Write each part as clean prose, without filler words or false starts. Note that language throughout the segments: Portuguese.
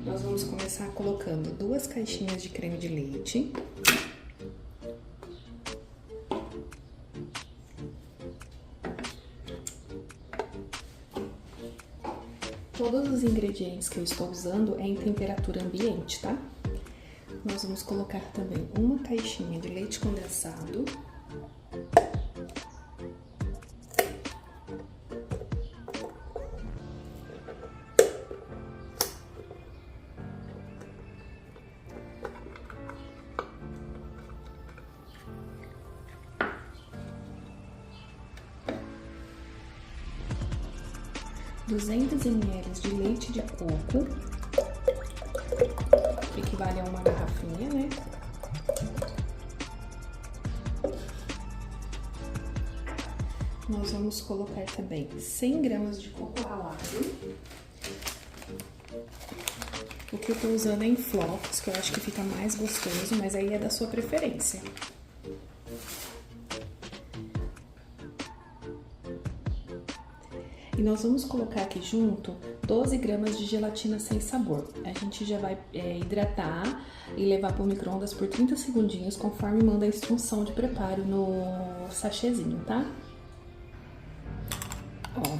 Nós vamos começar colocando 2 caixinhas de creme de leite. Todos os ingredientes que eu estou usando é em temperatura ambiente, tá? Nós vamos colocar também uma caixinha de leite condensado. $200 ml de leite de coco, que equivale a uma garrafinha, né? Nós vamos colocar também 100 gramas de coco ralado. O que eu tô usando é em flocos, que eu acho que fica mais gostoso, mas aí é da sua preferência. E nós vamos colocar aqui junto 12 gramas de gelatina sem sabor. A gente já vai hidratar e levar para o micro-ondas por 30 segundinhos, conforme manda a instrução de preparo no sachêzinho, tá? Ó,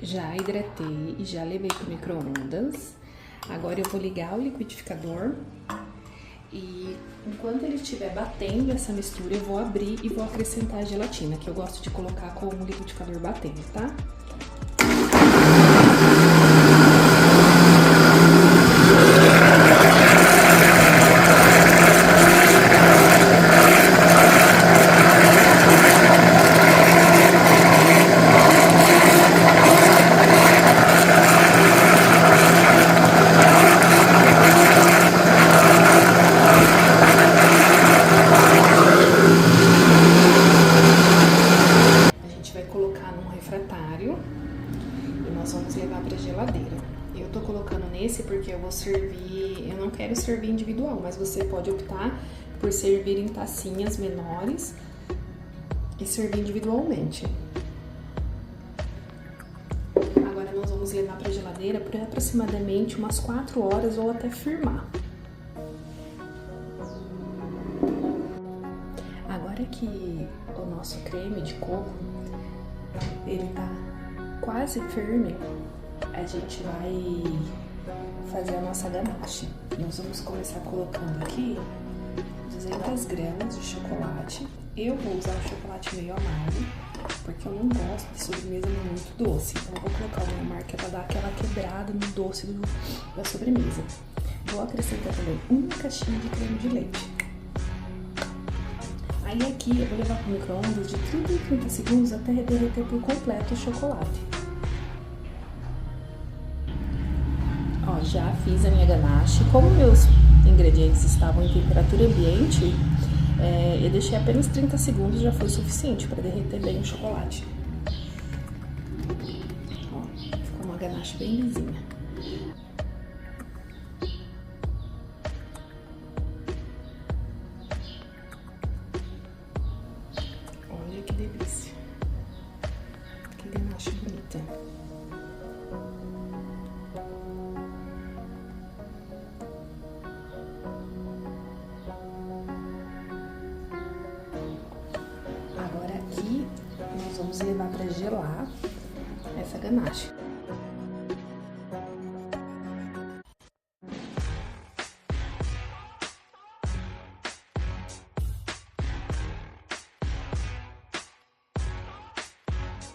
já hidratei e já levei para o micro-ondas. Agora eu vou ligar o liquidificador e enquanto ele estiver batendo essa mistura, eu vou abrir e vou acrescentar a gelatina, que eu gosto de colocar com o liquidificador batendo, tá? Refratário e nós vamos levar para geladeira. Eu tô colocando nesse porque eu vou servir, eu não quero servir individual, mas você pode optar por servir em tacinhas menores e servir individualmente. Agora nós vamos levar para geladeira por aproximadamente umas 4 horas ou até firmar. Agora que o nosso creme de coco ele tá quase firme, a gente vai fazer a nossa ganache. Nós vamos começar colocando aqui 200 gramas de chocolate. Eu vou usar o chocolate meio amargo, porque eu não gosto de sobremesa muito doce. Então eu vou colocar uma marca para dar aquela quebrada no doce da sobremesa. Vou acrescentar também uma caixinha de creme de leite. Aí aqui eu vou levar para o micro-ondas de 30 em 30 segundos até derreter por completo o chocolate. Ó, já fiz a minha ganache. Como meus ingredientes estavam em temperatura ambiente, eu deixei apenas 30 segundos, já foi suficiente para derreter bem o chocolate. Ó, ficou uma ganache bem lisinha. Olha que delícia, que ganache bonita. Agora aqui nós vamos levar para gelar essa ganache.